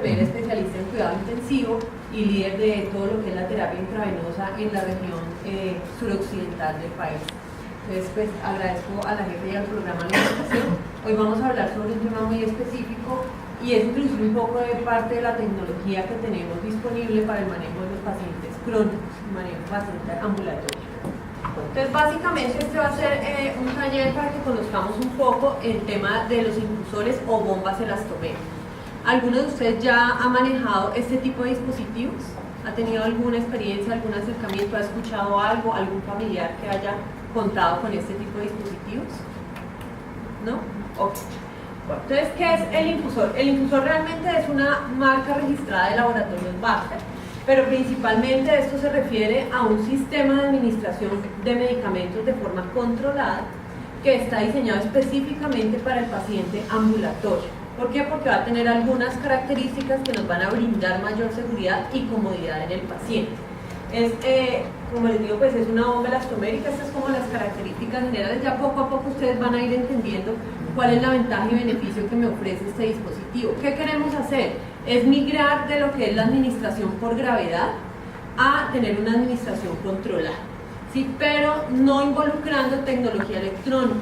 enfermera especialista en cuidado intensivo y líder de todo lo que es la terapia intravenosa en la región suroccidental del país. Entonces, pues agradezco a la jefe y al programa de invitación. Hoy vamos a hablar sobre un tema muy específico y es introducir un poco de parte de la tecnología que tenemos disponible para el manejo de los pacientes crónicos, el manejo de pacientes ambulatorios. Entonces, básicamente este va a ser un taller para que conozcamos un poco el tema de los infusores o bombas elastoméricas. ¿Alguno de ustedes ya ha manejado este tipo de dispositivos? ¿Ha tenido alguna experiencia, algún acercamiento? ¿Ha escuchado algo, algún familiar que haya contado con este tipo de dispositivos? ¿No? Ok. Bueno, entonces, ¿qué es el infusor? El infusor realmente es una marca registrada de Laboratorios Baxter, pero principalmente esto se refiere a un sistema de administración de medicamentos de forma controlada que está diseñado específicamente para el paciente ambulatorio. ¿Por qué? Porque va a tener algunas características que nos van a brindar mayor seguridad y comodidad en el paciente. Como les digo, pues es una bomba elastomérica, estas son como las características generales. Ya poco a poco ustedes van a ir entendiendo cuál es la ventaja y beneficio que me ofrece este dispositivo. ¿Qué queremos hacer? Es migrar de lo que es la administración por gravedad a tener una administración controlada, ¿sí? Pero no involucrando tecnología electrónica,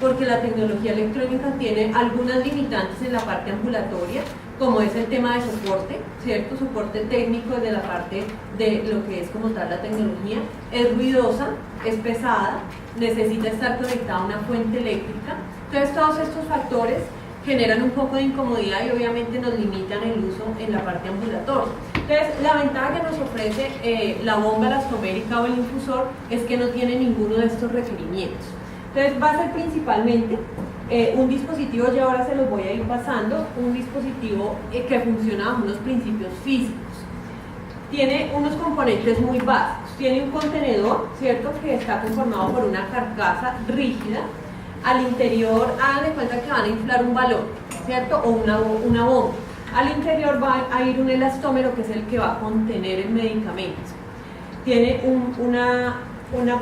porque la tecnología electrónica tiene algunas limitantes en la parte ambulatoria, como es el tema de soporte, ¿cierto? Soporte técnico desde la parte de lo que es como tal la tecnología. Es ruidosa, es pesada, necesita estar conectada a una fuente eléctrica. Entonces todos estos factores generan un poco de incomodidad y obviamente nos limitan el uso en la parte ambulatoria. Entonces la ventaja que nos ofrece la bomba elastomérica o el infusor es que no tiene ninguno de estos requerimientos. Entonces va a ser principalmente un dispositivo, ya ahora se los voy a ir pasando, un dispositivo que funciona bajo unos principios físicos. Tiene unos componentes muy básicos, tiene un contenedor, ¿cierto?, que está conformado por una carcasa rígida. Al interior, hagan de cuenta que van a inflar un balón, ¿cierto?, o una bomba. Al interior va a ir un elastómero que es el que va a contener el medicamento. Tiene una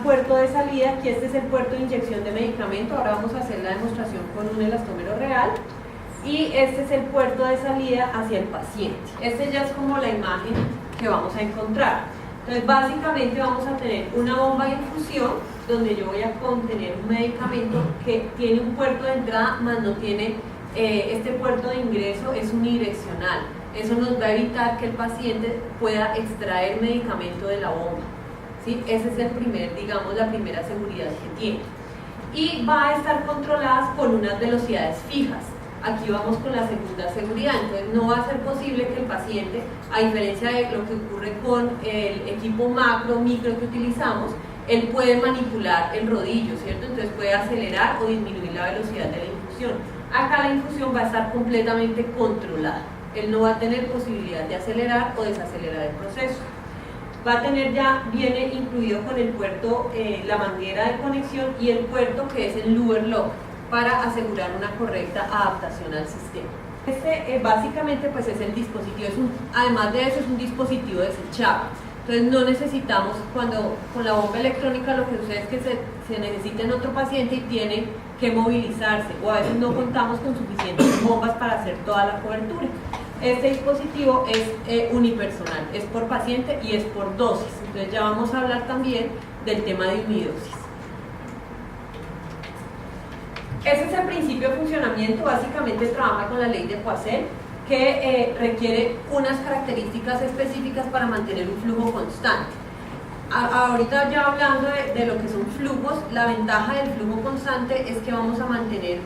puerto de salida, aquí este es el puerto de inyección de medicamento, ahora vamos a hacer la demostración con un elastómero real, y este es el puerto de salida hacia el paciente. Este ya es como la imagen que vamos a encontrar. Entonces básicamente vamos a tener una bomba de infusión donde yo voy a contener un medicamento que tiene un puerto de entrada, más no tiene este puerto de ingreso, es unidireccional. Eso nos va a evitar que el paciente pueda extraer medicamento de la bomba. ¿Sí? Ese es el la primera seguridad que tiene. Y va a estar controladas con unas velocidades fijas. Aquí vamos con la segunda seguridad. Entonces no va a ser posible que el paciente, a diferencia de lo que ocurre con el equipo macro, micro que utilizamos, él puede manipular el rodillo, ¿cierto? Entonces puede acelerar o disminuir la velocidad de la infusión. Acá la infusión va a estar completamente controlada. Él no va a tener posibilidad de acelerar o desacelerar el proceso. Va a tener viene incluido con el puerto, la manguera de conexión y el puerto que es el Luer Lock para asegurar una correcta adaptación al sistema. Este básicamente pues es el dispositivo, además de eso es un dispositivo desechable. Entonces no necesitamos, cuando con la bomba electrónica lo que sucede es que se necesita en otro paciente y tiene que movilizarse, o a veces no contamos con suficientes bombas para hacer toda la cobertura. Este dispositivo es unipersonal, es por paciente y es por dosis. Entonces ya vamos a hablar también del tema de unidosis. Ese es el principio de funcionamiento, básicamente trabaja con la ley de Poisson, que requiere unas características específicas para mantener un flujo constante. Ahorita ya hablando de lo que son flujos, la ventaja del flujo constante es que vamos a mantener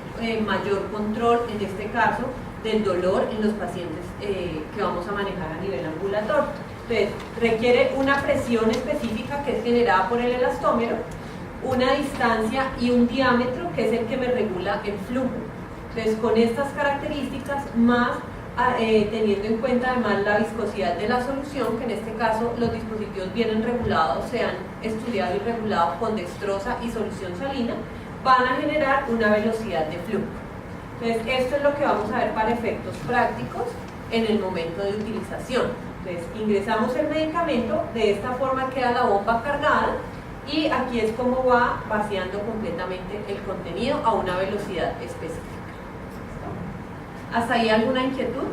mayor control, en este caso, del dolor en los pacientes que vamos a manejar a nivel ambulatorio. Entonces, requiere una presión específica que es generada por el elastómero, una distancia y un diámetro que es el que me regula el flujo. Entonces, con estas características, más teniendo en cuenta además la viscosidad de la solución, que en este caso los dispositivos vienen regulados, se han estudiado y regulado con dextrosa y solución salina, van a generar una velocidad de flujo. Entonces, esto es lo que vamos a ver para efectos prácticos en el momento de utilización. Entonces, ingresamos el medicamento, de esta forma queda la bomba cargada y aquí es como va vaciando completamente el contenido a una velocidad específica. ¿Hasta ahí alguna inquietud?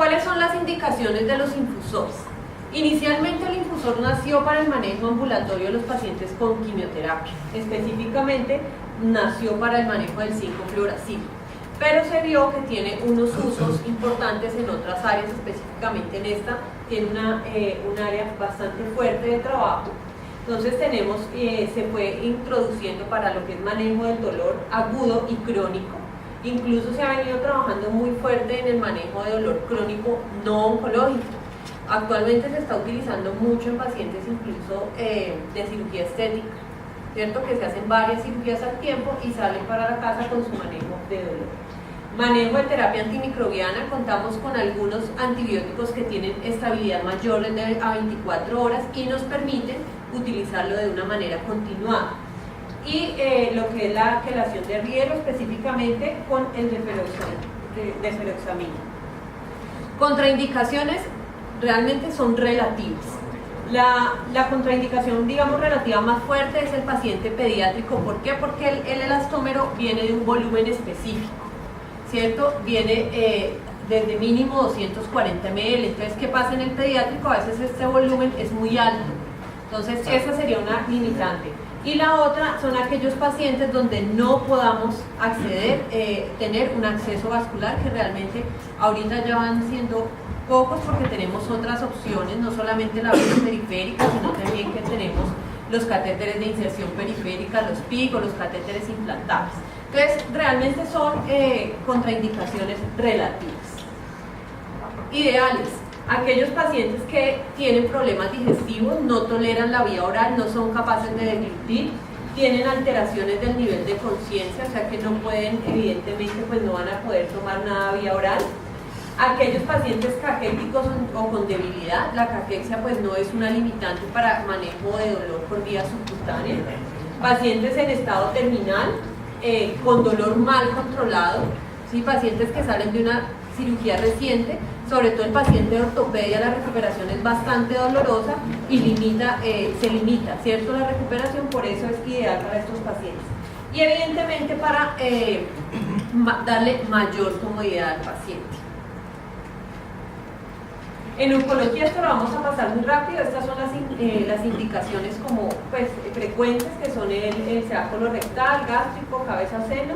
¿Cuáles son las indicaciones de los infusores? Inicialmente el infusor nació para el manejo ambulatorio de los pacientes con quimioterapia, específicamente nació para el manejo del 5-fluoracilo, pero se vio que tiene unos usos importantes en otras áreas, específicamente en esta, tiene un área bastante fuerte de trabajo. Entonces se fue introduciendo para lo que es manejo del dolor agudo y crónico. Incluso se ha venido trabajando muy fuerte en el manejo de dolor crónico no oncológico. Actualmente se está utilizando mucho en pacientes incluso de cirugía estética, ¿cierto? Que se hacen varias cirugías al tiempo y salen para la casa con su manejo de dolor. Manejo de terapia antimicrobiana, contamos con algunos antibióticos que tienen estabilidad mayor a 24 horas y nos permiten utilizarlo de una manera continuada. Y lo que es la quelación de rielo, específicamente con el deferoxamina. Contraindicaciones realmente son relativas. La contraindicación, digamos, relativa más fuerte es el paciente pediátrico. ¿Por qué? Porque el elastómero viene de un volumen específico, ¿cierto? Viene desde mínimo 240 ml. Entonces, ¿qué pasa en el pediátrico? A veces este volumen es muy alto. Entonces, esa sería una limitante. Y la otra son aquellos pacientes donde no podamos acceder, tener un acceso vascular, que realmente ahorita ya van siendo pocos porque tenemos otras opciones, no solamente la vía periférica, sino también que tenemos los catéteres de inserción periférica, los PIC o los catéteres implantables. Entonces, realmente son contraindicaciones relativas. Ideales. Aquellos pacientes que tienen problemas digestivos, no toleran la vía oral, no son capaces de deglutir, tienen alteraciones del nivel de conciencia, o sea que no pueden, evidentemente, pues no van a poder tomar nada vía oral. Aquellos pacientes caquéticos o con debilidad, la caquexia pues no es una limitante para manejo de dolor por vía subcutánea. Pacientes en estado terminal, con dolor mal controlado, ¿sí? Pacientes que salen de una cirugía reciente, sobre todo el paciente de ortopedia, la recuperación es bastante dolorosa y se limita, ¿cierto? La recuperación, por eso es ideal para estos pacientes. Y evidentemente para darle mayor comodidad al paciente. En oncología esto lo vamos a pasar muy rápido. Estas son las indicaciones como pues, frecuentes, que son el SEA colorectal, gástrico, cabeza, seno,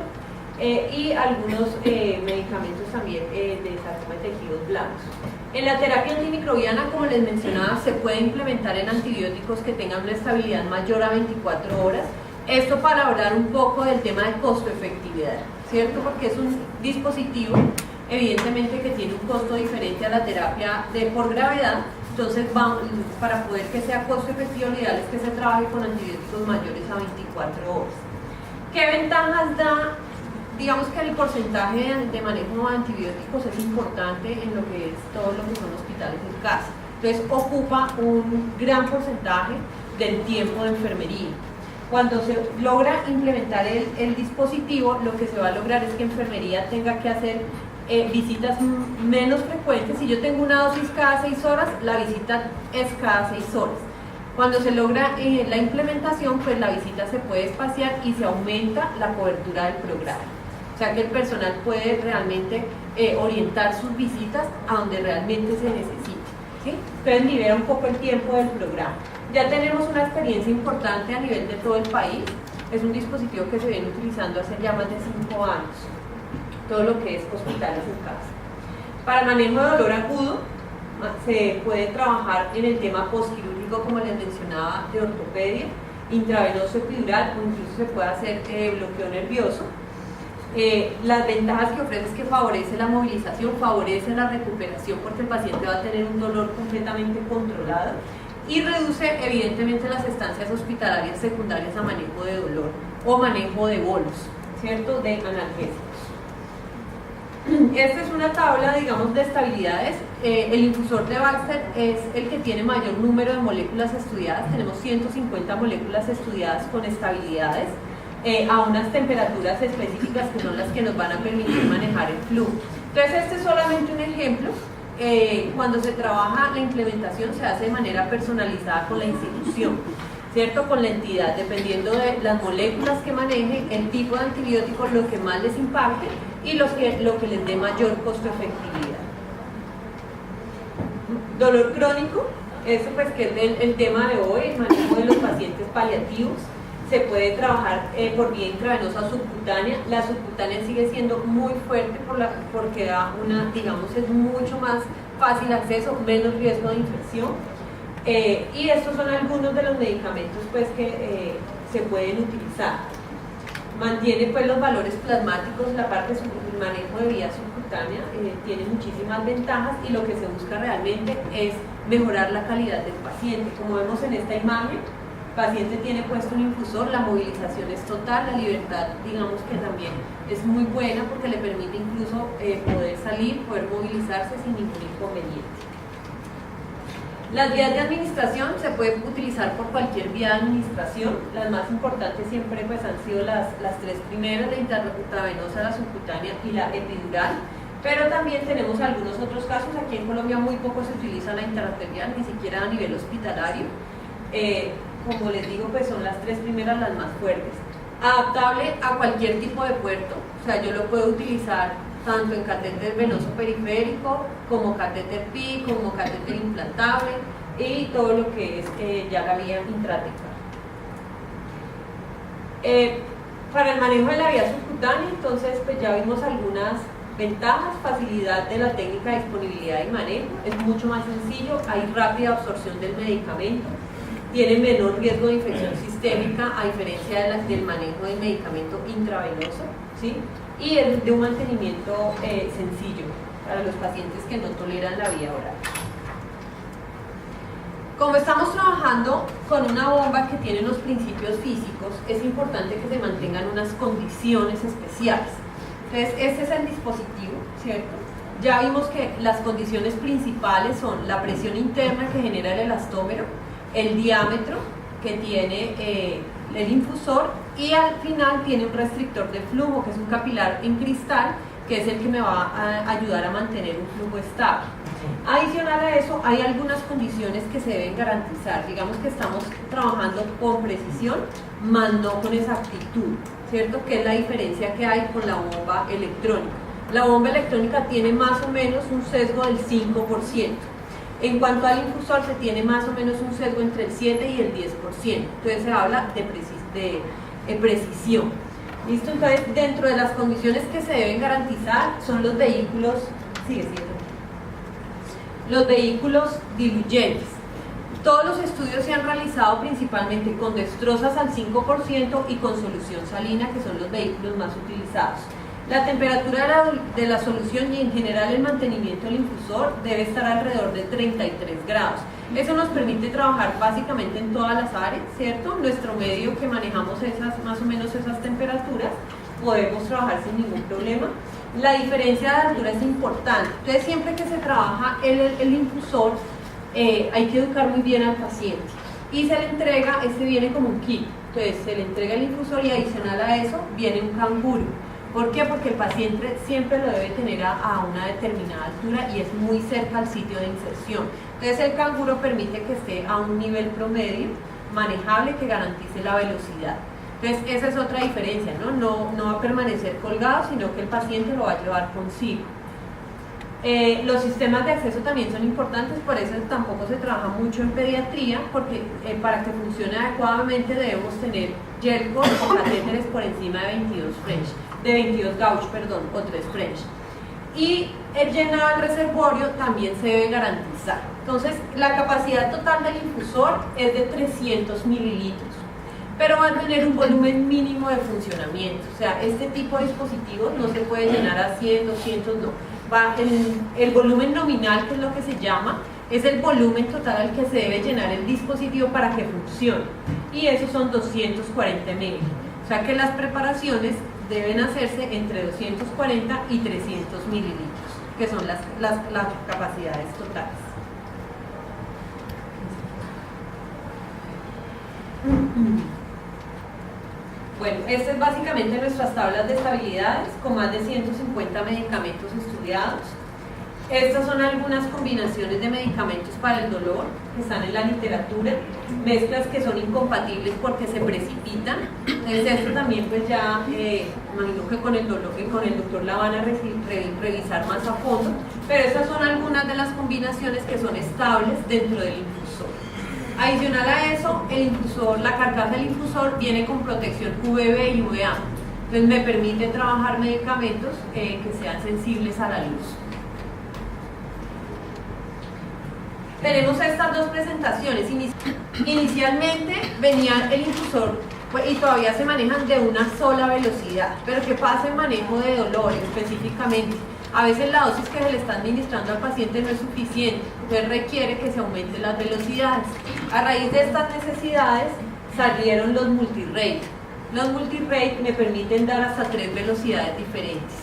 y algunos medicamentos también de sarcoma de tejidos blandos. En la terapia antimicrobiana, como les mencionaba, se puede implementar en antibióticos que tengan una estabilidad mayor a 24 horas. Esto para hablar un poco del tema de costo-efectividad, ¿cierto? Porque es un dispositivo, evidentemente, que tiene un costo diferente a la terapia por gravedad. Entonces, para poder que sea costo efectivo, lo ideal es que se trabaje con antibióticos mayores a 24 horas. ¿Qué ventajas da? Digamos que el porcentaje de manejo de antibióticos es importante en lo que es todo lo que son hospitales en casa. Entonces, ocupa un gran porcentaje del tiempo de enfermería. Cuando se logra implementar el dispositivo, lo que se va a lograr es que enfermería tenga que hacer visitas menos frecuentes. Si yo tengo una dosis cada 6 horas, la visita es cada 6 horas. Cuando se logra la implementación, pues la visita se puede espaciar y se aumenta la cobertura del programa. O sea que el personal puede realmente orientar sus visitas a donde realmente se necesita, ¿sí? Entonces libera un poco el tiempo del programa. Ya tenemos una experiencia importante a nivel de todo el país. Es un dispositivo que se viene utilizando hace ya más de 5 años. Todo lo que es hospitales en casa. Para manejo de dolor agudo, se puede trabajar en el tema postquirúrgico, como les mencionaba, de ortopedia, intravenoso epidural, o incluso se puede hacer bloqueo nervioso. Las ventajas que ofrece es que favorece la movilización, favorece la recuperación, porque el paciente va a tener un dolor completamente controlado, y reduce evidentemente las estancias hospitalarias secundarias a manejo de dolor o manejo de bolos, ¿cierto?, de analgésicos. Esta es una tabla, digamos, de estabilidades. El infusor de Baxter es el que tiene mayor número de moléculas estudiadas. Tenemos 150 moléculas estudiadas con estabilidades a unas temperaturas específicas que son las que nos van a permitir manejar el flujo. Entonces, este es solamente un ejemplo. Cuando se trabaja la implementación, se hace de manera personalizada con la institución, ¿cierto? Con la entidad, dependiendo de las moléculas que manejen, el tipo de antibiótico, lo que más les impacte y lo que les dé mayor costo-efectividad. Dolor crónico, eso pues que es el tema de hoy, el manejo de los pacientes paliativos. Se puede trabajar por vía intravenosa subcutánea. La subcutánea sigue siendo muy fuerte porque da digamos, es mucho más fácil acceso, menos riesgo de infección. Y estos son algunos de los medicamentos pues, que se pueden utilizar. Mantiene pues, los valores plasmáticos, la parte del manejo de vía subcutánea tiene muchísimas ventajas y lo que se busca realmente es mejorar la calidad del paciente. Como vemos en esta imagen, el paciente tiene puesto un infusor, la movilización es total, la libertad digamos que también es muy buena porque le permite incluso poder salir, poder movilizarse sin ningún inconveniente. Las vías de administración se pueden utilizar por cualquier vía de administración. Las más importantes siempre pues, han sido las tres primeras, la intravenosa, la subcutánea y la epidural. Pero también tenemos algunos otros casos. Aquí en Colombia muy poco se utiliza la intraarterial, ni siquiera a nivel hospitalario. Como les digo, pues son las tres primeras las más fuertes. Adaptable a cualquier tipo de puerto, o sea, yo lo puedo utilizar tanto en catéter venoso periférico, como catéter PI, como catéter implantable y todo lo que es ya la vía intratecal. Para el manejo de la vía subcutánea, entonces pues ya vimos algunas ventajas: facilidad de la técnica, disponibilidad y manejo, es mucho más sencillo, hay rápida absorción del medicamento, tiene menor riesgo de infección sistémica a diferencia del manejo del medicamento intravenoso, ¿sí? Y es de un mantenimiento sencillo para los pacientes que no toleran la vía oral. Como estamos trabajando con una bomba que tiene los principios físicos, es importante que se mantengan unas condiciones especiales. Entonces, este es el dispositivo, ¿cierto? Ya vimos que las condiciones principales son la presión interna que genera el elastómero, el diámetro que tiene el infusor y al final tiene un restrictor de flujo que es un capilar en cristal que es el que me va a ayudar a mantener un flujo estable. Adicional a eso hay algunas condiciones que se deben garantizar. Digamos que estamos trabajando con precisión, más no con exactitud, ¿cierto? Que es la diferencia que hay con la bomba electrónica. La bomba electrónica tiene más o menos un sesgo del 5%. En cuanto al infusor, se tiene más o menos un sesgo entre el 7 y el 10%. Entonces se habla de precisión. ¿Listo? Entonces, dentro de las condiciones que se deben garantizar son los vehículos, los vehículos diluyentes. Todos los estudios se han realizado principalmente con destrozas al 5% y con solución salina, que son los vehículos más utilizados. La temperatura de la solución y en general el mantenimiento del infusor debe estar alrededor de 33 grados. Eso nos permite trabajar básicamente en todas las áreas, ¿cierto? Nuestro medio que manejamos más o menos esas temperaturas, podemos trabajar sin ningún problema. La diferencia de altura es importante. Entonces, siempre que se trabaja el infusor, hay que educar muy bien al paciente. Y se le entrega, viene como un kit. Entonces, se le entrega el infusor y adicional a eso viene un canguro. ¿Por qué? Porque el paciente siempre lo debe tener a una determinada altura y es muy cerca al sitio de inserción. Entonces el canguro permite que esté a un nivel promedio, manejable, que garantice la velocidad. Entonces esa es otra diferencia, ¿no? No va a permanecer colgado, sino que el paciente lo va a llevar consigo. Los sistemas de acceso también son importantes, por eso tampoco se trabaja mucho en pediatría, porque para que funcione adecuadamente debemos tener Jercos o catéteres por encima de 22 gauge, o 3 French. Y el llenado del reservorio también se debe garantizar. Entonces, la capacidad total del infusor es de 300 mililitros, pero va a tener un volumen mínimo de funcionamiento. O sea, este tipo de dispositivos no se puede llenar a 100, 200, no. El volumen nominal, que es lo que se llama, es el volumen total al que se debe llenar el dispositivo para que funcione. Y esos son 240 ml. O sea que las preparaciones deben hacerse entre 240 y 300 mililitros, que son las capacidades totales. Bueno, estas es básicamente nuestras tablas de estabilidades con más de 150 medicamentos estudiados. Estas son algunas combinaciones de medicamentos para el dolor que están en la literatura, mezclas que son incompatibles porque se precipitan. Entonces esto también pues ya, imagino que con el doctor la van a revisar más a fondo, pero estas son algunas de las combinaciones que son estables dentro del infusor. Adicional a eso, el infusor, la carcasa del infusor viene con protección UVB y UVA, entonces me permite trabajar medicamentos que sean sensibles a la luz. Tenemos estas dos presentaciones. Inicialmente venía el infusor y todavía se manejan de una sola velocidad, pero ¿qué pasa en manejo de dolor específicamente? A veces la dosis que se le está administrando al paciente no es suficiente, entonces requiere que se aumenten las velocidades. A raíz de estas necesidades salieron los multirate. Los multirate me permiten dar hasta 3 velocidades diferentes.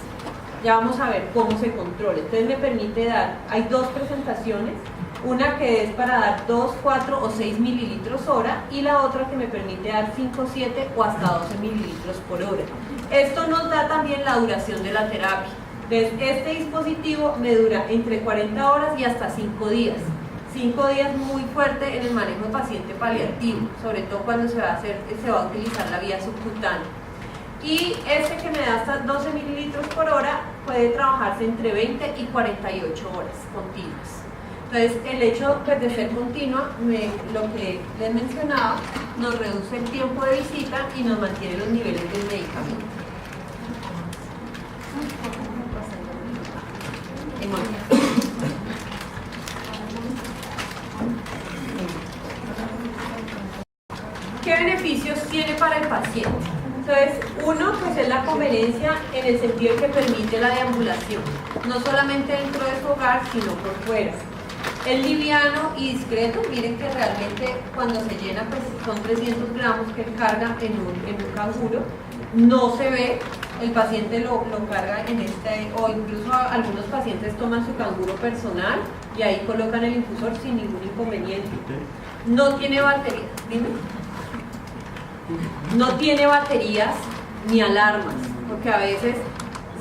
Ya vamos a ver cómo se controla. Entonces me permite dar, hay 2 presentaciones, una que es para dar 2, 4 o 6 mililitros hora y la otra que me permite dar 5, 7 o hasta 12 mililitros por hora. Esto nos da también la duración de la terapia. Entonces, este dispositivo me dura entre 40 horas y hasta 5 días. 5 días muy fuerte en el manejo de paciente paliativo, sobre todo cuando se va a utilizar la vía subcutánea. Y este que me da hasta 12 mililitros por hora puede trabajarse entre 20 y 48 horas continuas. Entonces, el hecho pues, de ser continua, lo que les mencionaba, nos reduce el tiempo de visita y nos mantiene los niveles del medicamento. ¿Qué beneficios tiene para el paciente? Entonces, uno pues es la conveniencia en el sentido que permite la deambulación, no solamente dentro de su hogar, sino por fuera. Es liviano y discreto, miren que realmente cuando se llena pues son 300 gramos que carga en un canguro, no se ve, el paciente lo carga en o incluso algunos pacientes toman su canguro personal y ahí colocan el infusor sin ningún inconveniente. No tiene batería, dime. No tiene baterías ni alarmas, porque a veces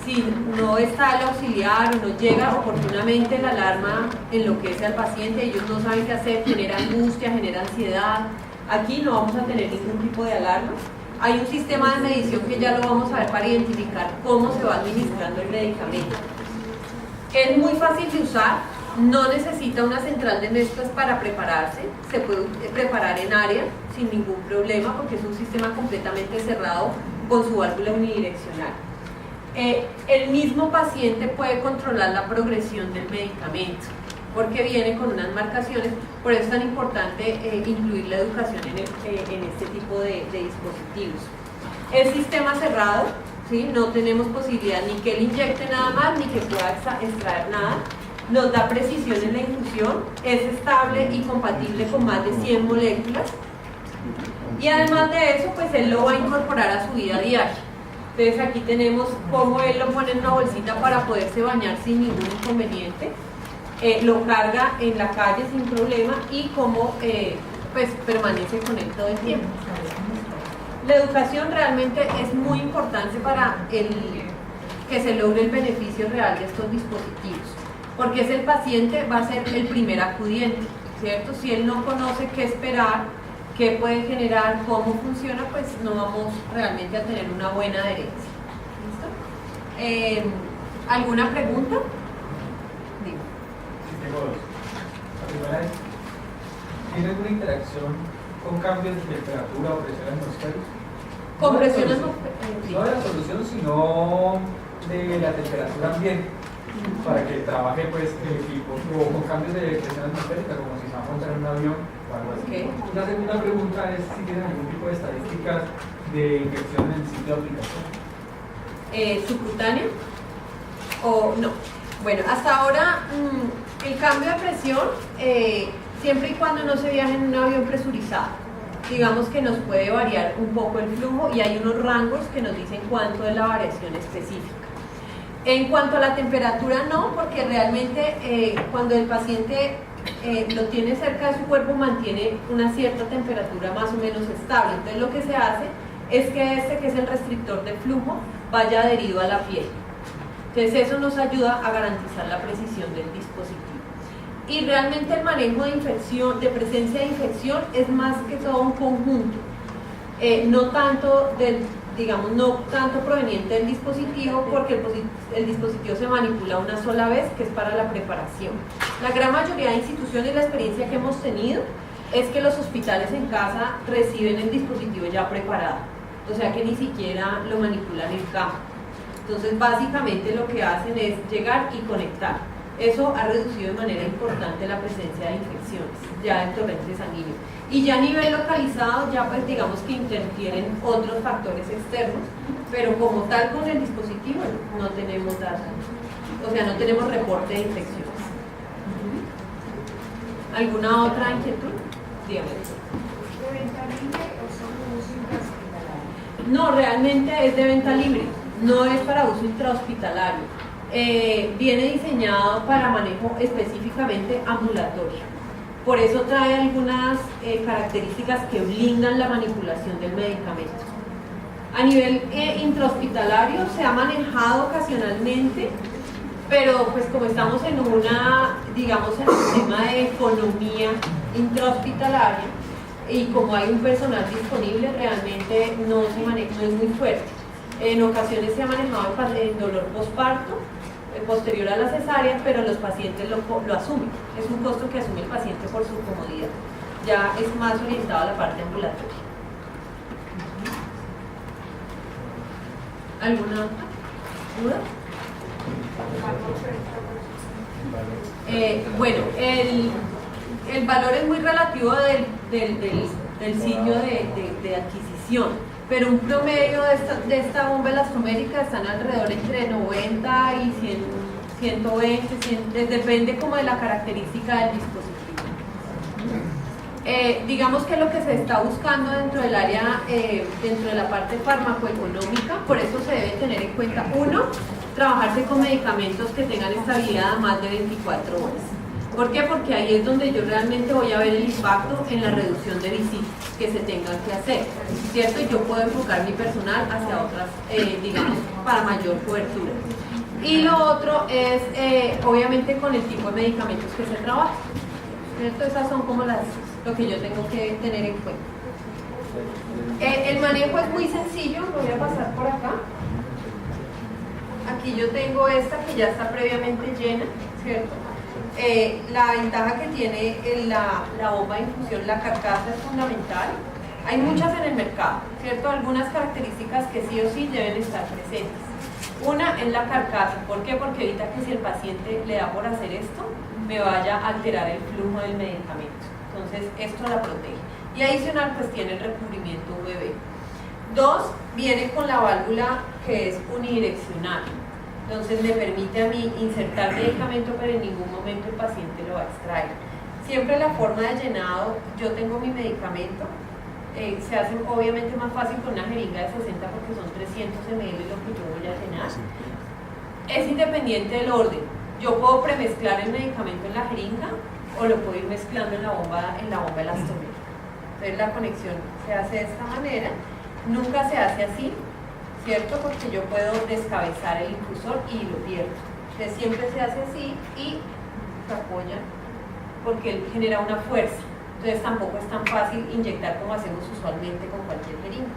si no está el auxiliar o no llega oportunamente la alarma enloquece al paciente, ellos no saben qué hacer, genera angustia, genera ansiedad. Aquí no vamos a tener ningún tipo de alarmas. Hay un sistema de medición que ya lo vamos a ver para identificar cómo se va administrando el medicamento. Es muy fácil de usar, no necesita una central de mezclas para prepararse, se puede preparar en área sin ningún problema porque es un sistema completamente cerrado con su válvula unidireccional. El mismo paciente puede controlar la progresión del medicamento porque viene con unas marcaciones, por eso es tan importante incluir la educación en este tipo de dispositivos. El sistema cerrado, ¿sí? No tenemos posibilidad ni que él inyecte nada más ni que pueda extraer nada, nos da precisión en la infusión, es estable y compatible con más de 100 moléculas y además de eso pues él lo va a incorporar a su vida diaria. Entonces aquí tenemos cómo él lo pone en una bolsita para poderse bañar sin ningún inconveniente, lo carga en la calle sin problema y cómo pues permanece con él todo el tiempo. La educación realmente es muy importante para que se logre el beneficio real de estos dispositivos, porque es el paciente, va a ser el primer acudiente, ¿cierto? Si él no conoce qué esperar, qué puede generar, cómo funciona, pues no vamos realmente a tener una buena adherencia. ¿Listo? ¿Alguna pregunta? Digo. Sí, tengo dos. La primera es, ¿tiene alguna interacción con cambios de temperatura o presión atmosférica? ¿Con presión atmosférica? No de la solución, sino de la temperatura ambiente, para que trabaje pues el equipo con cambios de presión atmosférica, como si se va a montar en un avión o algo así. Okay. La segunda pregunta es si tienen algún tipo de estadísticas de infección en el sitio de aplicación. ¿Subcutáneo o no? Bueno, hasta ahora el cambio de presión, siempre y cuando no se viaje en un avión presurizado, digamos que nos puede variar un poco el flujo y hay unos rangos que nos dicen cuánto es la variación específica. En cuanto a la temperatura, no, porque realmente cuando el paciente lo tiene cerca de su cuerpo mantiene una cierta temperatura más o menos estable. Entonces lo que se hace es que que es el restrictor de flujo, vaya adherido a la piel. Entonces eso nos ayuda a garantizar la precisión del dispositivo. Y realmente el manejo de infección, de presencia de infección, es más que todo un conjunto, no tanto no tanto proveniente del dispositivo, porque el dispositivo se manipula una sola vez, que es para la preparación. La gran mayoría de instituciones, la experiencia que hemos tenido es que los hospitales en casa reciben el dispositivo ya preparado, o sea que ni siquiera lo manipulan en campo. Entonces básicamente lo que hacen es llegar y conectar. Eso ha reducido de manera importante la presencia de infecciones ya del torrente sanguíneo. Y ya a nivel localizado, ya pues digamos que interfieren otros factores externos, pero como tal con el dispositivo no tenemos datos, o sea, no tenemos reporte de infecciones. ¿Alguna otra inquietud? Dígame. ¿De venta libre o solo uso intrahospitalario? No, realmente es de venta libre, no es para uso intrahospitalario. Viene diseñado para manejo específicamente ambulatorio. Por eso trae algunas características que blindan la manipulación del medicamento. A nivel intrahospitalario se ha manejado ocasionalmente, pero pues como estamos en digamos en el tema de economía intrahospitalaria y como hay un personal disponible, realmente no es muy fuerte. En ocasiones se ha manejado en dolor postparto, posterior a la cesárea, pero los pacientes lo asumen. Es un costo que asume el paciente por su comodidad. Ya es más orientado a la parte ambulatoria. ¿Alguna duda? Bueno, el valor es muy relativo del sitio de adquisición, pero un promedio de esta bomba elastomérica están alrededor entre 90 y 120, depende como de la característica del dispositivo. Digamos que lo que se está buscando dentro del área, dentro de la parte farmacoeconómica, por eso se debe tener en cuenta, uno, trabajarse con medicamentos que tengan estabilidad a más de 24 horas. ¿Por qué? Porque ahí es donde yo realmente voy a ver el impacto en la reducción de visitas que se tengan que hacer, ¿cierto? Y yo puedo enfocar mi personal hacia otras, digamos, para mayor cobertura. Y lo otro es, obviamente, con el tipo de medicamentos que se trabaja, ¿cierto? Esas son como lo que yo tengo que tener en cuenta. El manejo es muy sencillo, lo voy a pasar por acá. Aquí yo tengo esta que ya está previamente llena, ¿cierto? La ventaja que tiene la bomba de infusión, la carcasa, es fundamental. Hay muchas en el mercado, ¿cierto? Algunas características que sí o sí deben estar presentes. Una es la carcasa. ¿Por qué? Porque evita que si el paciente le da por hacer esto, me vaya a alterar el flujo del medicamento. Entonces, esto la protege. Y adicional, pues tiene el recubrimiento UVB. Dos, viene con la válvula que es unidireccional. Entonces me permite a mí insertar medicamento, pero en ningún momento el paciente lo va a extraer. Siempre la forma de llenado, yo tengo mi medicamento, se hace obviamente más fácil con una jeringa de 60 porque son 300 ml lo que yo voy a llenar. Es independiente del orden. Yo puedo premezclar el medicamento en la jeringa o lo puedo ir mezclando en la bomba elastomérica. Entonces la conexión se hace de esta manera, nunca se hace así, ¿cierto? Porque yo puedo descabezar el infusor y lo pierdo. Entonces siempre se hace así y se apoya porque él genera una fuerza. Entonces tampoco es tan fácil inyectar como hacemos usualmente con cualquier jeringa.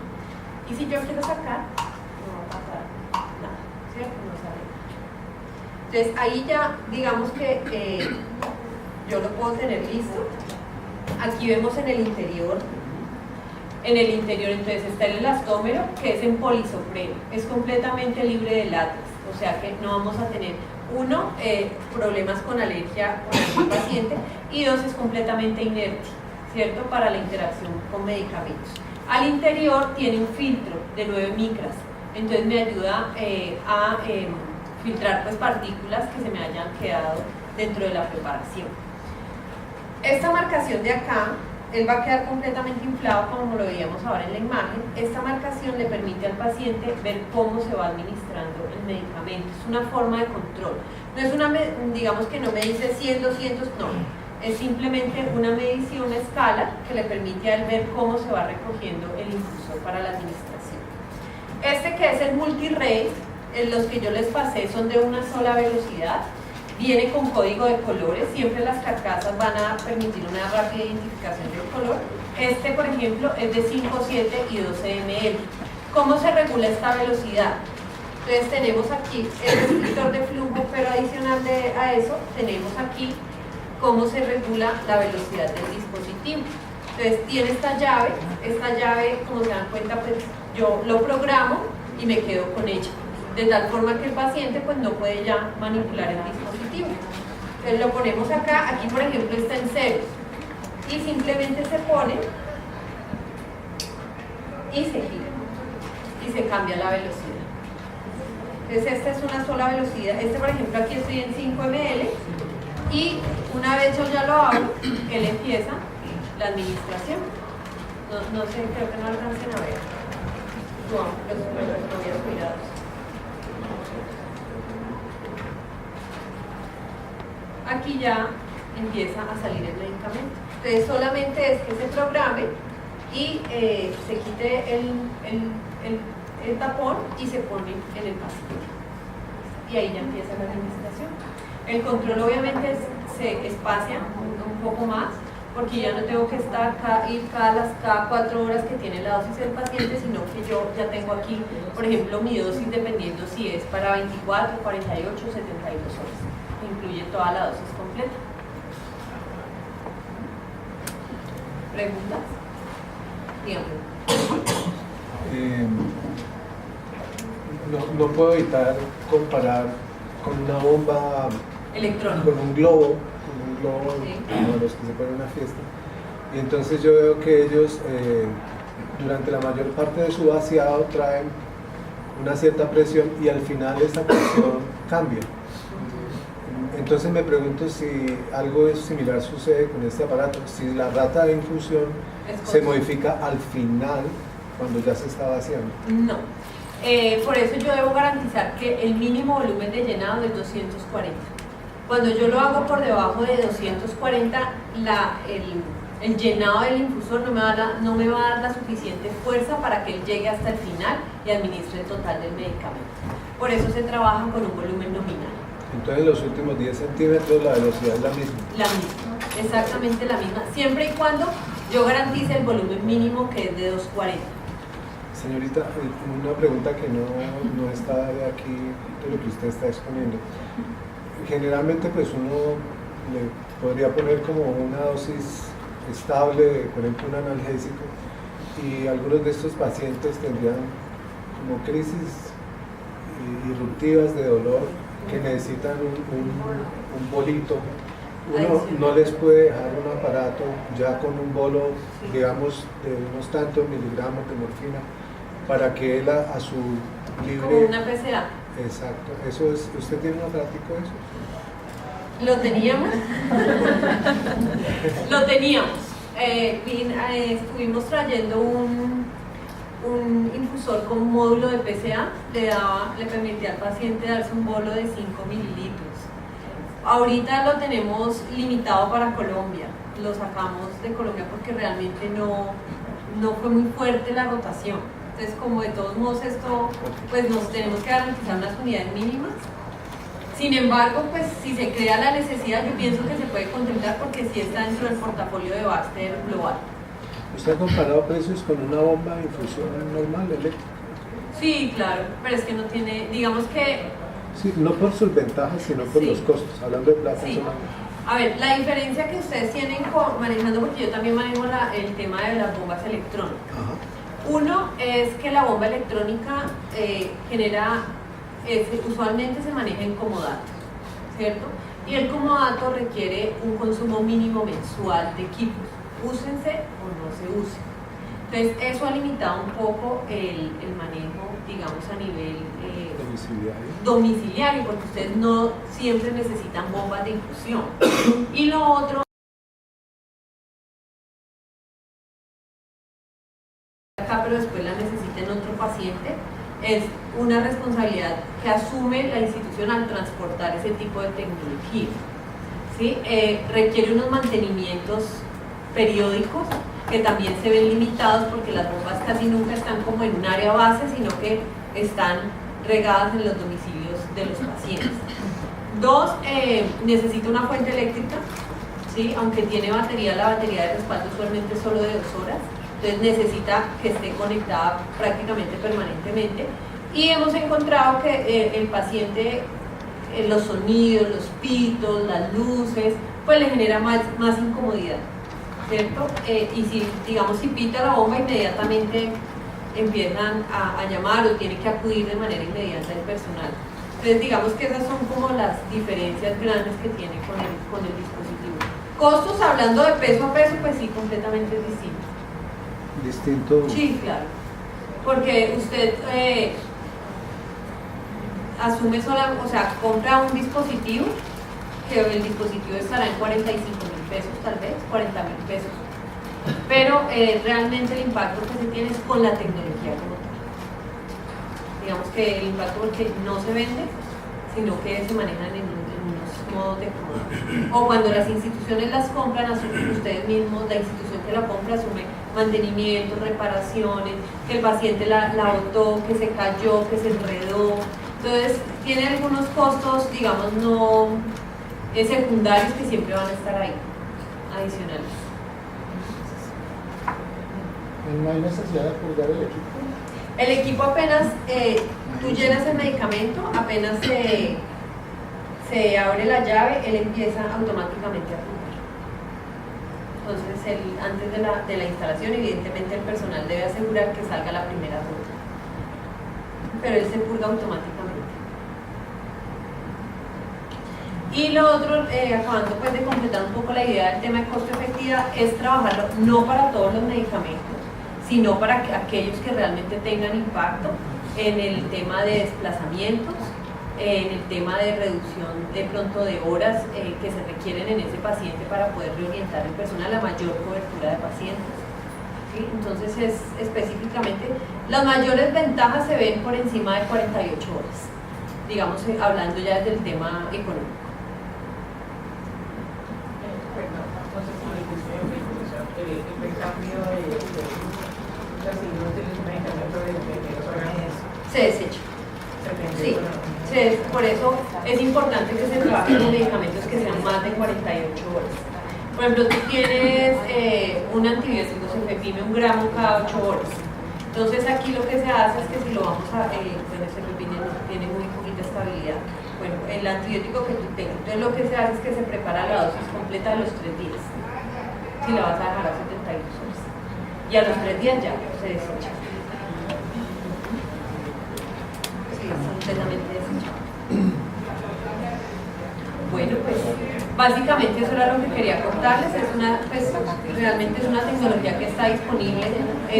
Y si yo quiero sacar, no va a pasar nada, ¿cierto? No sale nada. Entonces ahí ya digamos que yo lo puedo tener listo. Aquí vemos en el interior. Entonces está el elastómero, que es en polisopreno, es completamente libre de látex, o sea que no vamos a tener, uno, problemas con alergia con el paciente, y dos, es completamente inerte, ¿cierto? Para la interacción con medicamentos. Al interior tiene un filtro de 9 micras, entonces me ayuda a filtrar pues partículas que se me hayan quedado dentro de la preparación. Esta marcación de acá, él va a quedar completamente inflado como lo veíamos ahora en la imagen. Esta marcación le permite al paciente ver cómo se va administrando el medicamento. Es una forma de control. No es una, digamos que no me dice 100, 200, no. Es simplemente una medición, una escala que le permite a él ver cómo se va recogiendo el infusor para la administración. Este que es el multirate, los que yo les pasé son de una sola velocidad, viene con código de colores, siempre las carcasas van a permitir una rápida identificación del color. Este, por ejemplo, es de 5, 7 y 12 ml. ¿Cómo se regula esta velocidad? Entonces tenemos aquí el restrictor de flujo, pero adicional a eso tenemos aquí cómo se regula la velocidad del dispositivo. Entonces tiene esta llave, como se dan cuenta, pues yo lo programo y me quedo con ella, de tal forma que el paciente pues no puede ya manipular el dispositivo. Entonces lo ponemos acá, aquí por ejemplo está en ceros, y simplemente se pone y se gira, y se cambia la velocidad. Entonces esta es una sola velocidad, por ejemplo aquí estoy en 5 ml, y una vez yo ya lo hago, él empieza la administración. No sé, creo que no alcancen a ver. No, los cuidados. Aquí ya empieza a salir el medicamento. Entonces solamente es que se programe y se quite el tapón y se pone en el paciente. Y ahí ya empieza la administración. El control obviamente se espacia un poco más, porque ya no tengo que ir cada 4 horas que tiene la dosis del paciente, sino que yo ya tengo aquí, por ejemplo, mi dosis dependiendo si es para 24, 48, 72 horas. Incluye toda la dosis completa. ¿Preguntas? Dígame. No puedo evitar comparar con una bomba electrónica, con un globo, sí, como los que se ponen en una fiesta. Y entonces yo veo que ellos durante la mayor parte de su vaciado traen una cierta presión y al final esta presión cambia. Entonces me pregunto si algo similar sucede con este aparato, si la rata de infusión se modifica al final cuando ya se está vaciando. No, por eso yo debo garantizar que el mínimo volumen de llenado es 240. Cuando yo lo hago por debajo de 240, el llenado del infusor no me va a dar la suficiente fuerza para que él llegue hasta el final y administre el total del medicamento. Por eso se trabaja con un volumen nominal. Entonces en los últimos 10 centímetros la velocidad es la misma. La misma, exactamente la misma, siempre y cuando yo garantice el volumen mínimo que es de 240. Señorita, una pregunta que no está de aquí, de lo que usted está exponiendo. Generalmente pues uno le podría poner como una dosis estable de, por ejemplo, un analgésico, y algunos de estos pacientes tendrían como crisis irruptivas de dolor que necesitan un bolito. Uno no les puede dejar un aparato ya con un bolo, digamos, de unos tantos miligramos de morfina para que él a su libre... Como una PCA. Exacto. Eso es, ¿usted tiene un aparatico de eso? Lo teníamos. Lo teníamos. Estuvimos trayendo un infusor con módulo de PCA, le permitía al paciente darse un bolo de 5 mililitros. Ahorita lo tenemos limitado para Colombia, lo sacamos de Colombia porque realmente no fue muy fuerte la rotación. Entonces, como de todos modos esto, pues nos tenemos que garantizar unas unidades mínimas. Sin embargo, pues si se crea la necesidad, yo pienso que se puede contemplar porque sí está dentro del portafolio de Baxter global. ¿Usted ha comparado precios con una bomba de infusión normal, eléctrica? Sí, claro, pero es que no tiene, digamos que... Sí, no por sus ventajas, sino por los costos, hablando de plata. Sí. A ver, la diferencia que ustedes tienen manejando, porque yo también manejo el tema de las bombas electrónicas. Ajá. Uno es que la bomba electrónica usualmente se maneja en comodato, ¿cierto? Y el comodato requiere un consumo mínimo mensual de equipos, úsense o no se usen. Entonces eso ha limitado un poco el manejo, digamos, a nivel domiciliario, porque ustedes no siempre necesitan bombas de infusión. Y lo otro, acá pero después la necesiten otro paciente, es una responsabilidad que asume la institución al transportar ese tipo de tecnología, ¿sí? Requiere unos mantenimientos periódicos que también se ven limitados porque las bombas casi nunca están como en un área base, sino que están regadas en los domicilios de los pacientes. 2, necesita una fuente eléctrica, ¿sí? Aunque tiene batería, la batería de respaldo usualmente es solo de 2 horas, entonces necesita que esté conectada prácticamente permanentemente. Y hemos encontrado que el paciente, los sonidos, los pitos, las luces, pues le genera más incomodidad, ¿cierto? Y si, digamos, si pita la bomba, inmediatamente empiezan a llamar o tiene que acudir de manera inmediata el personal. Entonces, digamos que esas son como las diferencias grandes que tiene con el dispositivo. Costos, hablando de peso a peso, pues sí, completamente distinto. ¿Distinto? Sí, claro. Porque usted asume o sea, compra un dispositivo, que el dispositivo estará en 45.000 pesos, tal vez, 40.000 pesos. Pero realmente el impacto que se tiene es con la tecnología como tal. Digamos que el impacto porque no se vende, sino que se manejan en unos modos de compra. O cuando las instituciones las compran, asumen ustedes mismos, la institución que la compra asume mantenimiento, reparaciones, que el paciente la botó, que se cayó, que se enredó. Entonces, tiene algunos costos, digamos, no secundarios que siempre van a estar ahí, adicionales. ¿No hay necesidad de purgar el equipo? El equipo apenas, tú llenas el medicamento, apenas se abre la llave, él empieza automáticamente a purgar. Entonces, antes de la instalación, evidentemente el personal debe asegurar que salga la primera gota. Pero él se purga automáticamente. Y lo otro, acabando pues de completar un poco la idea del tema de costo-efectividad, es trabajarlo no para todos los medicamentos, sino para aquellos que realmente tengan impacto en el tema de desplazamientos, en el tema de reducción de pronto de horas que se requieren en ese paciente para poder reorientar el personal a mayor cobertura de pacientes. ¿Sí? Entonces, específicamente, las mayores ventajas se ven por encima de 48 horas, digamos, hablando ya del tema económico. El cambio de se desecha. Sí, por eso es importante que se trabajen con medicamentos que sean más de 48 horas. Por ejemplo, tú tienes un antibiótico, cefepime, 1 gramo cada 8 horas. Entonces aquí lo que se hace es que si lo vamos a, bueno, cefepime tiene muy poquita estabilidad. Bueno, el antibiótico que tú tengas, entonces lo que se hace es que se prepara la dosis completa de los 3 días. Si la vas a dejar a 72 horas. Y a los 3 días ya se desecha. Sí, es completamente desechado. Bueno, pues básicamente eso era lo que quería contarles. Es realmente es una tecnología que está disponible,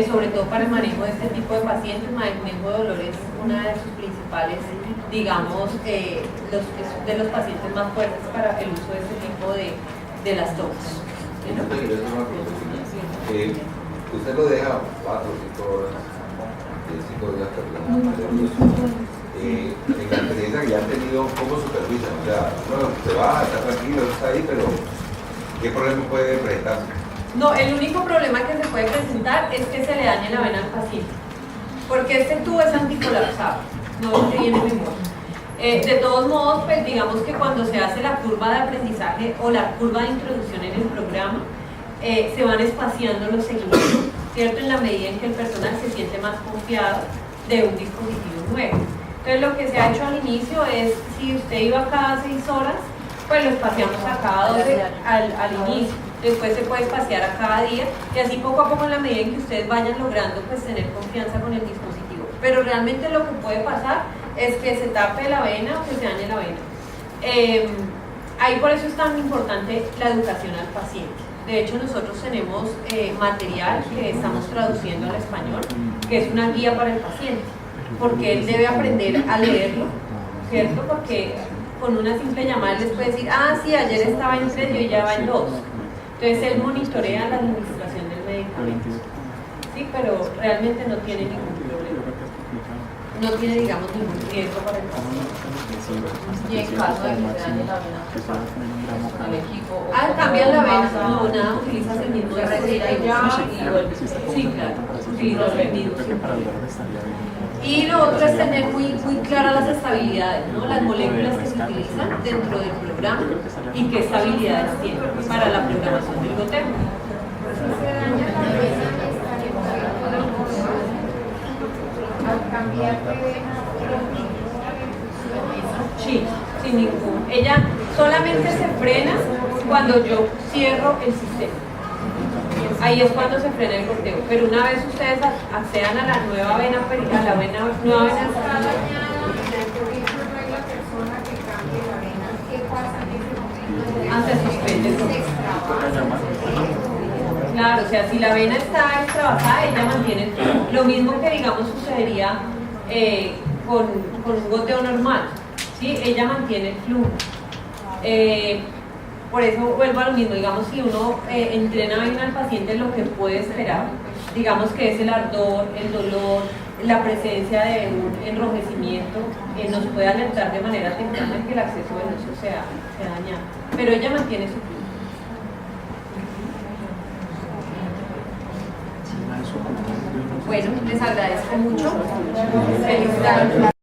sobre todo para el manejo de este tipo de pacientes. El manejo de dolor es una de sus principales, digamos, de los pacientes más fuertes para el uso de este tipo de las tomas. Usted lo deja 4 o 5 horas, 5 días, en la experiencia que ya han tenido, ¿cómo supervisan? O sea, bueno, se va, está tranquilo, está ahí, pero ¿qué problema puede presentarse? No, el único problema que se puede presentar es que se le dañe la vena al paciente, porque este tubo es anticolapsable, no es que viene memoria. De todos modos, pues digamos que cuando se hace la curva de aprendizaje o la curva de introducción en el programa, se van espaciando los seguimientos, ¿cierto? En la medida en que el personal se siente más confiado de un dispositivo nuevo. Entonces, lo que se ha hecho al inicio es, si usted iba cada 6 horas, pues lo espaciamos a cada 12 al inicio. Después se puede espaciar a cada día y así poco a poco, en la medida en que ustedes vayan logrando pues tener confianza con el dispositivo. Pero realmente lo que puede pasar es que se tape la vena o que se dañe la vena. Ahí por eso es tan importante la educación al paciente. De hecho, nosotros tenemos material que estamos traduciendo al español, que es una guía para el paciente, porque él debe aprender a leerlo, ¿cierto? Porque con una simple llamada les puede decir, ah, sí, ayer estaba en 3 y hoy ya va en 2. Entonces él monitorea la administración del medicamento. Sí, pero realmente no tiene ningún problema. No tiene, digamos, ningún riesgo para el paciente. Y en caso de que se dañe la vena, el equipo. Cambian la vena, no, nada, utilizas el mismo retira y ya, y vuelve. Sí, claro, utilizas el mismo. Y Y lo otro es tener muy claras las estabilidades, ¿no? Las moléculas que se utilizan dentro del programa y qué estabilidades tienen para la programación del goteo. Si se daña la vena, estaría al cambiar de vena, Sí, sin ningún. Ella solamente se frena cuando yo cierro el sistema. Ahí es cuando se frena el goteo. Pero una vez ustedes accedan a la nueva vena, está dañada, por ejemplo, no hay la persona que cambie la vena. ¿Qué pasa en ese momento? Se suspende el Se goteo. extravasa. Claro, o sea, si la vena está extravasada, ella mantiene el flujo. Lo mismo que, digamos, sucedería con un goteo normal, ¿sí? Ella mantiene el flujo. Por eso vuelvo a lo mismo, digamos, si uno entrena bien al paciente, lo que puede esperar, digamos que es el ardor, el dolor, la presencia de un enrojecimiento, nos puede alertar de manera temprana que el acceso venoso se ha dañado. Pero ella mantiene su flujo. Bueno, les agradezco mucho. Felicidades.